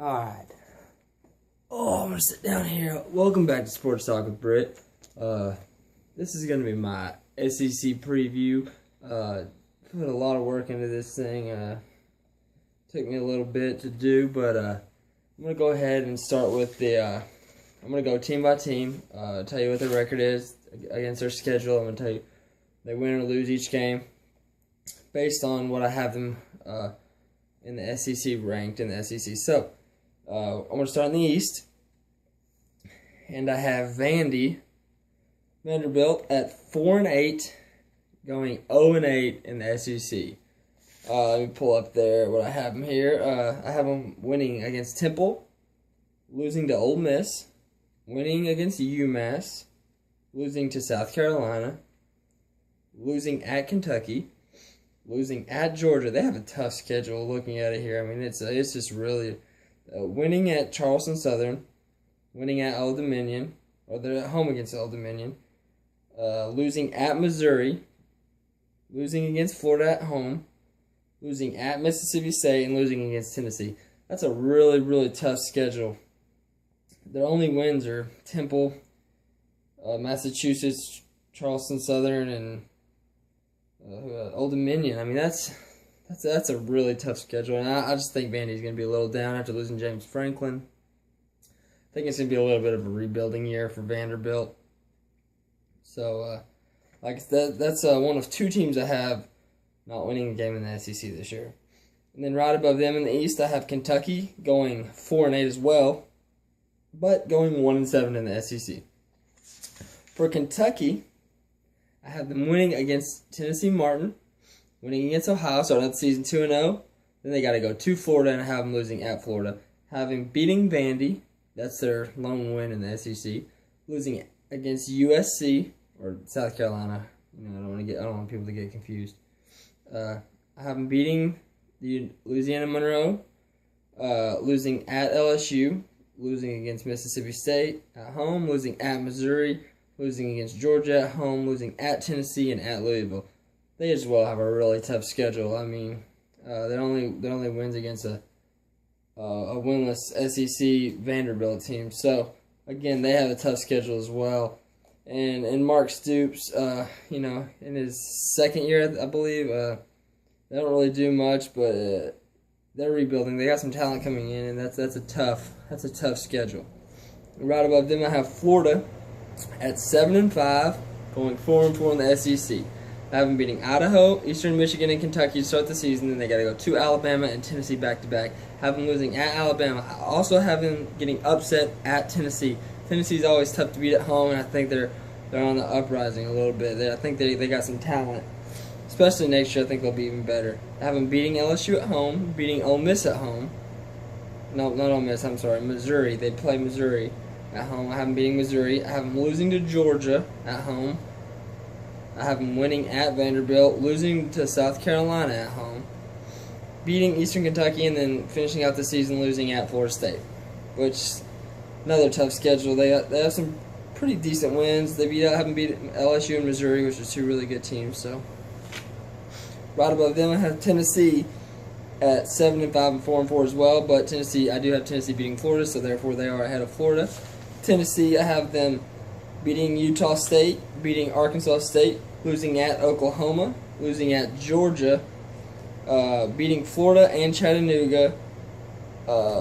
Alright. Oh, I'm gonna sit down here. Welcome back to Sports Talk with Britt. This is gonna be my SEC preview. Put a lot of work into this thing. Took me a little bit to do, but I'm gonna go ahead and start with the. I'm gonna go team by team. Tell you what their record is against their schedule. I'm gonna tell you they win or lose each game based on what I have them in the SEC ranked in the SEC. So. I'm going to start in the East, and I have Vanderbilt at 4-8, going 0-8 in the SEC. Let me pull up there what I have them here. I have them winning against Temple, losing to Ole Miss, winning against UMass, losing to South Carolina, losing at Kentucky, losing at Georgia. They have a tough schedule looking at it here. I mean, it's just really... winning at Charleston Southern, winning at Old Dominion, or they're at home against Old Dominion, losing at Missouri, losing against Florida at home, losing at Mississippi State, and losing against Tennessee. That's a really, really tough schedule. Their only wins are Temple, Massachusetts, Charleston Southern, and Old Dominion. I mean, that's a really tough schedule, and I just think Vandy's going to be a little down after losing James Franklin. I think it's going to be a little bit of a rebuilding year for Vanderbilt. So, like I said, that's one of two teams I have not winning a game in the SEC this year. And then right above them in the East, I have Kentucky going 4-8 as well, but going 1-7 in the SEC. For Kentucky, I have them winning against Tennessee Martin, winning against Ohio, starting out the season 2-0. Then they got to go to Florida and have them losing at Florida. Having beating Vandy, that's their lone win in the SEC. Losing against USC or South Carolina. I don't want people to get confused. I have them beating the Louisiana Monroe, losing at LSU, losing against Mississippi State at home, losing at Missouri, losing against Georgia at home, losing at Tennessee and at Louisville. They as well have a really tough schedule. I mean, their only wins against a winless SEC Vanderbilt team. So again, they have a tough schedule as well. And Mark Stoops, in his second year, I believe, they don't really do much, but they're rebuilding. They got some talent coming in, and that's a tough schedule. Right above them, I have Florida at 7-5, going 4-4 in the SEC. I have them beating Idaho, Eastern Michigan, and Kentucky to start the season. Then they got to go to Alabama and Tennessee back-to-back. Have them losing at Alabama. I also have them getting upset at Tennessee. Tennessee's always tough to beat at home, and I think they're on the uprising a little bit. I think they got some talent. Especially next year, I think they'll be even better. I have them beating LSU at home, beating Ole Miss at home. No, not Ole Miss, I'm sorry, Missouri. They play Missouri at home. I have them beating Missouri. I have them losing to Georgia at home. I have them winning at Vanderbilt, losing to South Carolina at home, beating Eastern Kentucky, and then finishing out the season losing at Florida State, which another tough schedule. They have some pretty decent wins. They haven't beat LSU and Missouri, which are two really good teams. So right above them, I have Tennessee at 7-5 and 4-4 as well. But I do have Tennessee beating Florida, so therefore they are ahead of Florida. Tennessee, I have them beating Utah State, beating Arkansas State, losing at Oklahoma, losing at Georgia, beating Florida and Chattanooga,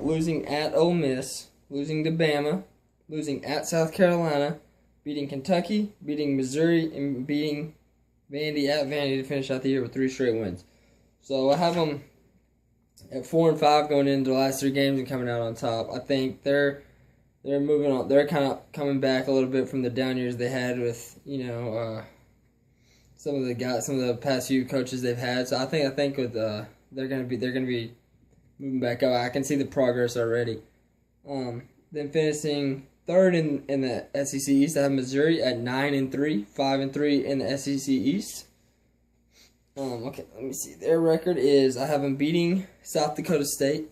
losing at Ole Miss, losing to Bama, losing at South Carolina, beating Kentucky, beating Missouri, and beating Vandy at Vandy to finish out the year with 3 straight wins. So I have them at 4-5 going into the last 3 games and coming out on top. I think they're moving on. They're kind of coming back a little bit from the down years they had with some of the past few coaches they've had. So I think with they're gonna be moving back up. I can see the progress already. Then finishing third in the SEC East, I have Missouri at 9-3, 5-3 in the SEC East. Okay, let me see. Their record is I have them beating South Dakota State,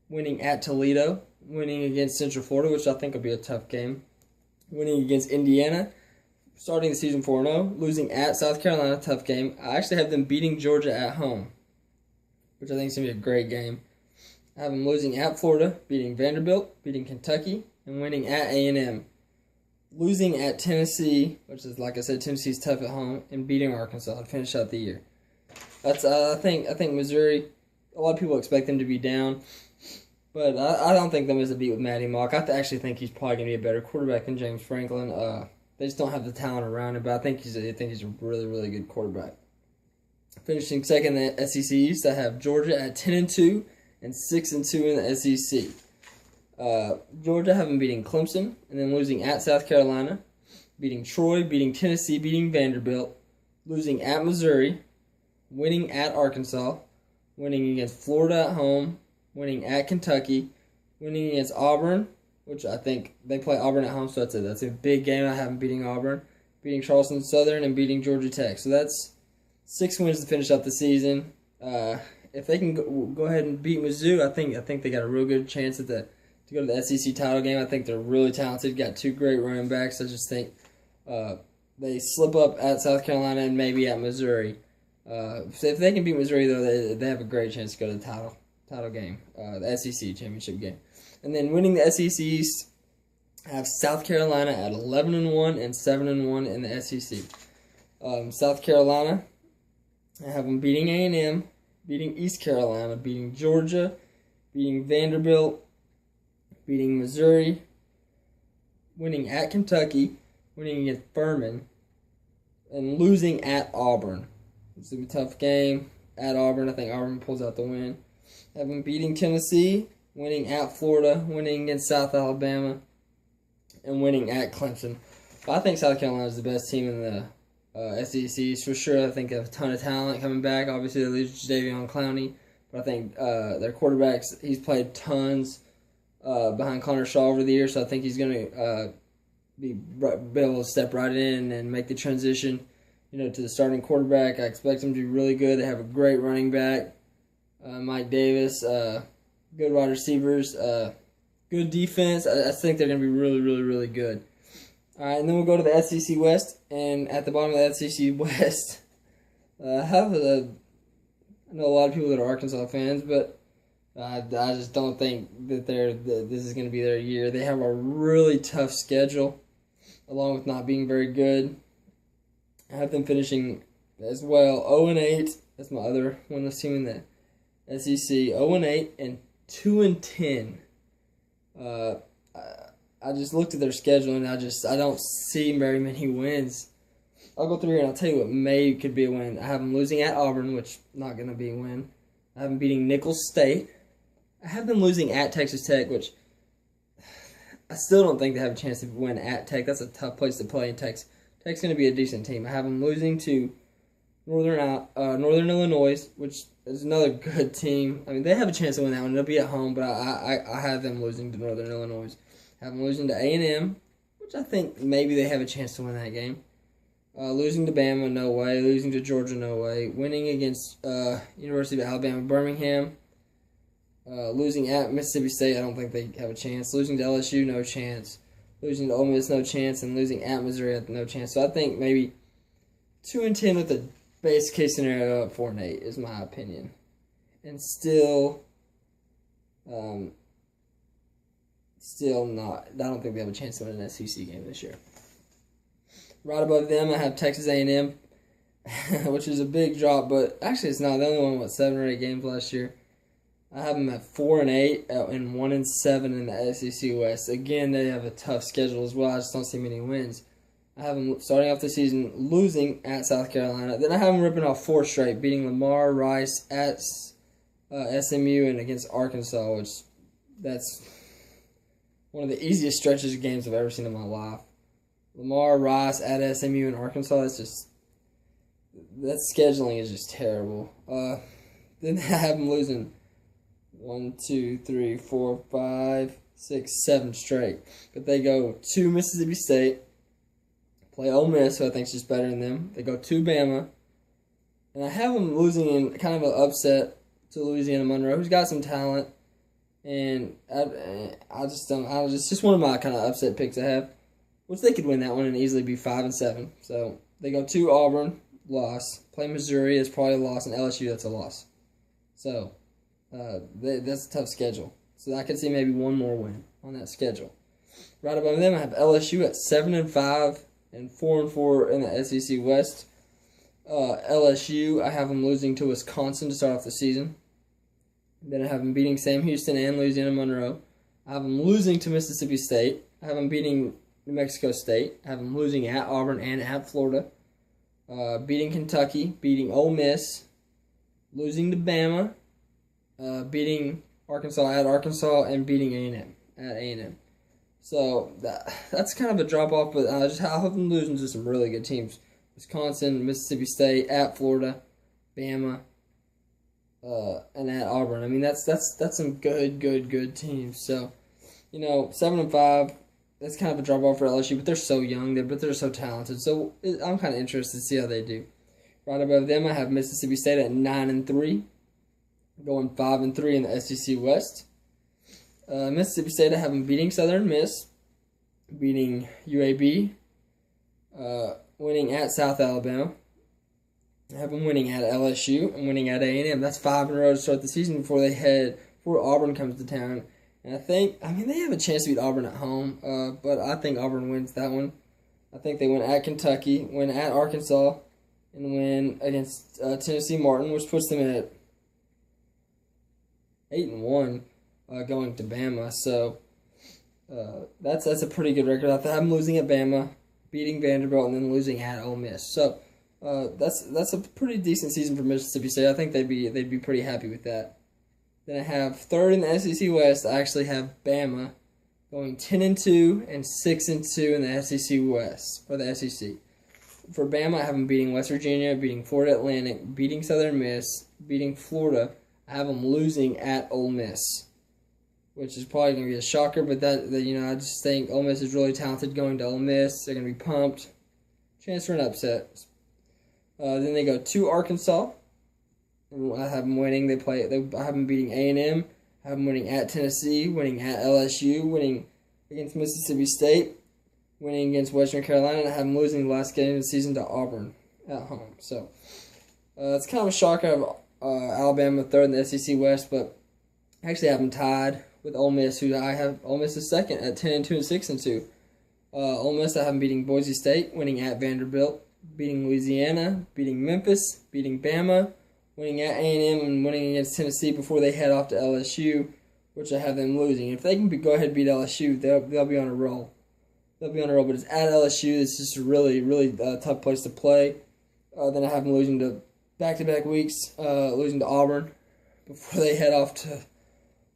winning at Toledo, winning against Central Florida, which I think will be a tough game, winning against Indiana, starting the season 4-0, losing at South Carolina, tough game. I actually have them beating Georgia at home, which I think is going to be a great game. I have them losing at Florida, beating Vanderbilt, beating Kentucky, and winning at A&M. Losing at Tennessee, which is, like I said, Tennessee's tough at home, and beating Arkansas to finish out the year. That's I think Missouri, a lot of people expect them to be down, but I don't think them as a beat with Matty Mock. I actually think he's probably going to be a better quarterback than James Franklin. They just don't have the talent around him, but I think he's a really, really good quarterback. Finishing second in the SEC East, I have Georgia at 10-2 and 6-2 in the SEC. Georgia having beating Clemson and then losing at South Carolina, beating Troy, beating Tennessee, beating Vanderbilt, losing at Missouri, winning at Arkansas, winning against Florida at home, winning at Kentucky, winning against Auburn, which I think they play Auburn at home, so that's a big game. I have them beating Auburn, beating Charleston Southern, and beating Georgia Tech. So that's 6 wins to finish up the season. If they can go ahead and beat Mizzou, I think they got a real good chance to go to the SEC title game. I think they're really talented. Got 2 great running backs. I just think they slip up at South Carolina and maybe at Missouri. If they can beat Missouri, though, they have a great chance to go to the title game, the SEC championship game. And then winning the SEC East, I have South Carolina at 11-1 and 7-1 in the SEC. South Carolina, I have them beating A&M, beating East Carolina, beating Georgia, beating Vanderbilt, beating Missouri, winning at Kentucky, winning against Furman, and losing at Auburn. It's going to be a tough game at Auburn. I think Auburn pulls out the win. Have them beating Tennessee, winning at Florida, winning against South Alabama, and winning at Clemson. But I think South Carolina is the best team in the SEC for sure. I think they have a ton of talent coming back. Obviously, they lose Jadeveon Clowney, but I think their quarterbacks, he's played tons behind Connor Shaw over the years, so I think he's going to be able to step right in and make the transition, to the starting quarterback. I expect him to be really good. They have a great running back, Mike Davis, good wide receivers, good defense. I think they're going to be really, really, really good. All right, and then we'll go to the SEC West, and at the bottom of the SEC West, I know a lot of people that are Arkansas fans, but I just don't think that this is going to be their year. They have a really tough schedule, along with not being very good. I have them finishing as well 0-8. That's my other one that's team in the SEC. 0-8 and 2-10. I just looked at their schedule and I don't see very many wins. I'll go through here and I'll tell you what could be a win. I have them losing at Auburn, which not going to be a win. I have them beating Nicholls State. I have them losing at Texas Tech, which I still don't think they have a chance to win at Tech. That's a tough place to play in Texas. Tech's going to be a decent team. I have them losing to Northern Illinois, which is another good team. I mean, they have a chance to win that one. They'll be at home, but I have them losing to Northern Illinois. I have them losing to A&M, which I think maybe they have a chance to win that game. Losing to Bama, no way. Losing to Georgia, no way. Winning against University of Alabama, Birmingham. Losing at Mississippi State, I don't think they have a chance. Losing to LSU, no chance. Losing to Ole Miss, no chance. And losing at Missouri, no chance. So I think maybe 2-10 with the base case scenario at 4-8 is my opinion. And still not. I don't think they have a chance to win an SEC game this year. Right above them, I have Texas A&M, which is a big drop, but actually it's not. They only won 7 or 8 games last year. I have them at 4-8 and 1-7 in the SEC West. Again, they have a tough schedule as well. I just don't see many wins. I have them starting off the season losing at South Carolina. Then I have them ripping off 4 straight, beating Lamar, Rice at SMU, and against Arkansas, which that's one of the easiest stretches of games I've ever seen in my life. Lamar, Rice at SMU, and Arkansas. That scheduling is just terrible. Then I have them losing 1, 2, 3, 4, 5, 6, 7 straight. But they go to Mississippi State, play Ole Miss, who I think is just better than them. They go to Bama, and I have them losing in kind of an upset to Louisiana Monroe, who's got some talent. And I just don't. It's just one of my kind of upset picks I have, which they could win that one and easily be 5-7. So they go to Auburn, loss. Play Missouri, it's probably a loss, and LSU, that's a loss. So That's a tough schedule. So I could see maybe one more win on that schedule. Right above them, I have LSU at 7-5 and 4-4 in the SEC West. LSU, I have them losing to Wisconsin to start off the season. Then I have them beating Sam Houston and Louisiana Monroe. I have them losing to Mississippi State. I have them beating New Mexico State. I have them losing at Auburn and at Florida. Beating Kentucky, beating Ole Miss, losing to Bama, beating Arkansas at Arkansas, and beating A&M at A&M. So that's kind of a drop off, but I have them losing to some really good teams: Wisconsin, Mississippi State, at Florida, Bama, and at Auburn. I mean, that's some good teams. So, 7-5. That's kind of a drop off for LSU, but they're so young, but they're so talented. So I'm kind of interested to see how they do. Right above them, I have Mississippi State at 9-3, going 5-3 in the SEC West. Mississippi State, I have them beating Southern Miss, beating UAB, winning at South Alabama. I have them winning at LSU and winning at A&M. That's 5 in a row to start the season before Auburn comes to town. And they have a chance to beat Auburn at home, but I think Auburn wins that one. I think they win at Kentucky, win at Arkansas, and win against Tennessee Martin, which puts them at 8-1. Going to Bama, so that's a pretty good record. I have them losing at Bama, beating Vanderbilt, and then losing at Ole Miss. So that's a pretty decent season for Mississippi State. I think they'd be pretty happy with that. Then I have third in the SEC West. I actually have Bama going 10-2 and 6-2 in the SEC West or the SEC. For Bama, I have them beating West Virginia, beating Florida Atlantic, beating Southern Miss, beating Florida. I have them losing at Ole Miss, which is probably going to be a shocker, but I just think Ole Miss is really talented going to Ole Miss. They're going to be pumped. Chance for an upset. Then they go to Arkansas, and I have them winning. I have them beating A&M. I have them winning at Tennessee, winning at LSU, winning against Mississippi State, winning against Western Carolina, and I have them losing the last game of the season to Auburn at home. So it's kind of a shocker of Alabama third in the SEC West, but I actually have them tied with Ole Miss, who I have Ole Miss is second at 10-2 and 6-2. Ole Miss, I have them beating Boise State, winning at Vanderbilt, beating Louisiana, beating Memphis, beating Bama, winning at A&M, and winning against Tennessee before they head off to LSU, which I have them losing. If they can go ahead and beat LSU, they'll be on a roll. They'll be on a roll, but it's at LSU. It's just a really tough place to play. Then I have them losing to back-to-back weeks, losing to Auburn before they head off to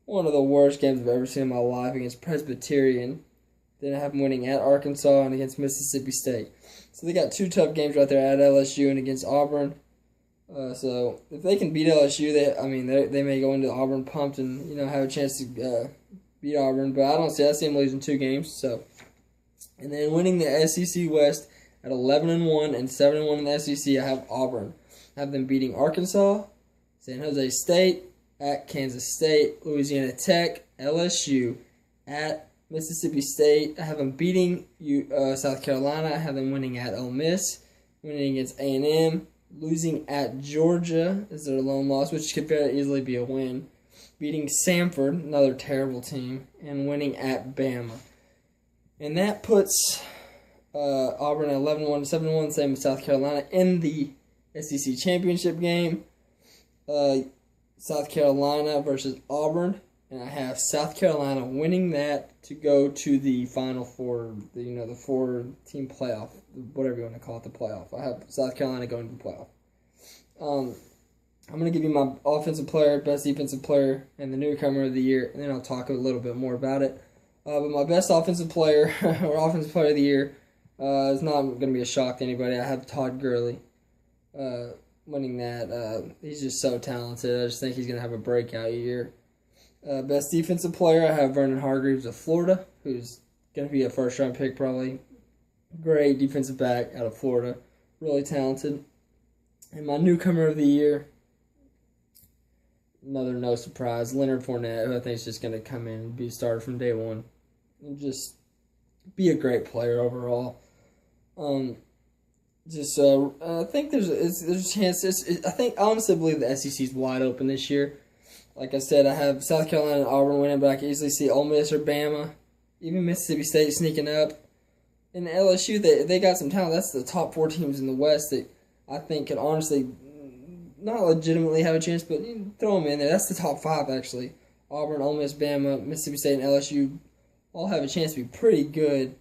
one of the worst games I've ever seen in my life against Presbyterian. Then I have them winning at Arkansas and against Mississippi State. So they got two tough games right there at LSU and against Auburn. So if they can beat LSU, they may go into Auburn pumped and have a chance to beat Auburn. But I see them losing 2 games. So, and then winning the SEC West at 11-1 and 7-1 in the SEC, I have Auburn. I have them beating Arkansas, San Jose State, at Kansas State, Louisiana Tech, LSU, at Mississippi State. I have them beating South Carolina. I have them winning at Ole Miss, winning against A&M, losing at Georgia is their lone loss, which could very easily be a win, beating Samford, another terrible team, and winning at Bama. And that puts Auburn at 11-1, 7-1, same with South Carolina in the SEC championship game. South Carolina versus Auburn, and I have South Carolina winning that to go to the Final Four, the 4-team playoff, whatever you want to call it, the playoff. I have South Carolina going to the playoff. I'm going to give you my offensive player, best defensive player, and the newcomer of the year, and then I'll talk a little bit more about it. But my best offensive player, or offensive player of the year, is not going to be a shock to anybody. I have Todd Gurley winning that. He's just so talented. I just think he's going to have a breakout year. Best defensive player, I have Vernon Hargreaves of Florida, who's going to be a first-round pick probably. Great defensive back out of Florida. Really talented. And my newcomer of the year, another no surprise, Leonard Fournette, who I think is just going to come in and be a starter from day one. And just be a great player overall. I think there's a chance. I think honestly, I believe the SEC is wide open this year. like I said, I have South Carolina and Auburn winning, but I can easily see Ole Miss or Bama, even Mississippi State sneaking up. And LSU, they got some talent. That's the top 4 teams in the West that I think could honestly not legitimately have a chance, but throw them in there. That's the top 5, actually. Auburn, Ole Miss, Bama, Mississippi State, and LSU all have a chance to be pretty good.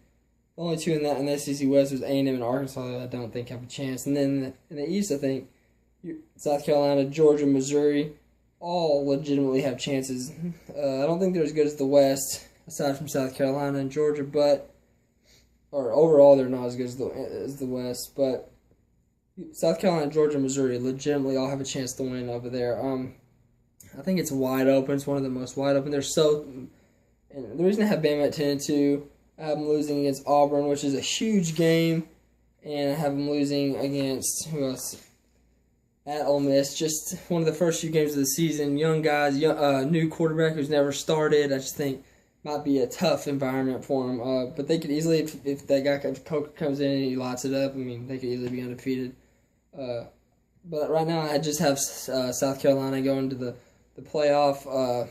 The only 2 in the SEC West was A&M and Arkansas that I don't think have a chance. And then in the East, I think South Carolina, Georgia, Missouri, all legitimately have chances. I don't think they're as good as the West, aside from South Carolina and Georgia, or overall they're not as good as the West. But South Carolina, Georgia, Missouri legitimately all have a chance to win over there. I think it's wide open. It's one of the most wide open. And the reason I have Bama at 10-2, I have them losing against Auburn, which is a huge game, and I have them losing against who else? At Ole Miss. Just one of the first few games of the season. Young guys, new quarterback who's never started. I just think might be a tough environment for them. But they could easily, if that guy Coker comes in and he lights it up, I mean, they could easily be undefeated. But right now, I just have South Carolina going to the playoff.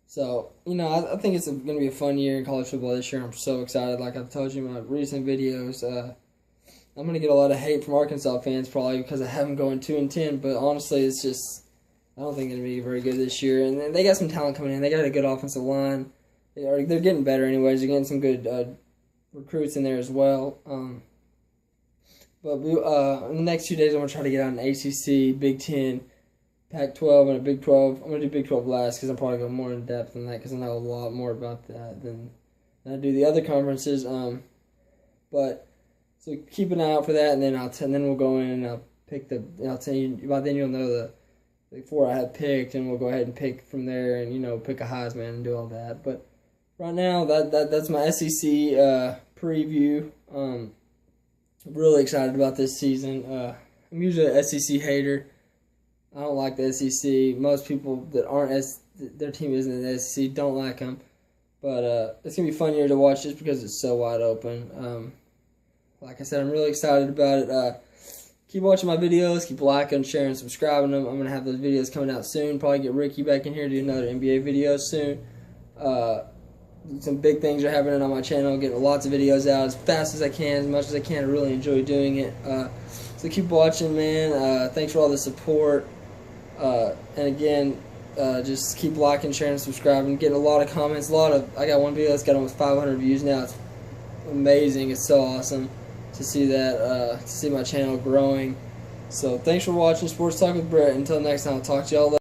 So, I think it's going to be a fun year in college football this year. I'm so excited. Like I've told you in my recent videos, I'm going to get a lot of hate from Arkansas fans probably because I have them going 2-10. But honestly, it's just, I don't think it's going to be very good this year. And they got some talent coming in. They got a good offensive line. They're getting better anyways. They're getting some good recruits in there as well. But in the next 2 days, I'm going to try to get out an ACC, Big Ten, Pac-12, and a Big 12. I'm going to do Big 12 last because I'm probably going more in depth than that because I know a lot more about that than I do the other conferences. So keep an eye out for that, and then we'll go in and I'll pick I'll tell you, by then you'll know the 4 I have picked, and we'll go ahead and pick from there and, pick a Heisman and do all that. But right now, that's my SEC preview. I'm really excited about this season. I'm usually an SEC hater. I don't like the SEC. Most people that aren't their team isn't in the SEC don't like them. But it's going to be a fun year to watch just because it's so wide open. Like I said, I'm really excited about it. Keep watching my videos. Keep liking, sharing, subscribing them. I'm going to have those videos coming out soon. Probably get Ricky back in here to do another NBA video soon. Some big things are happening on my channel. Getting lots of videos out as fast as I can, as much as I can. I really enjoy doing it. So keep watching, man. Thanks for all the support. And again, just keep liking, sharing, subscribing. Getting a lot of comments. I got one video that's got almost 500 views now. It's amazing. It's so awesome to see that, to see my channel growing. So thanks for watching Sports Talk with Brett. Until next time, I'll talk to y'all later.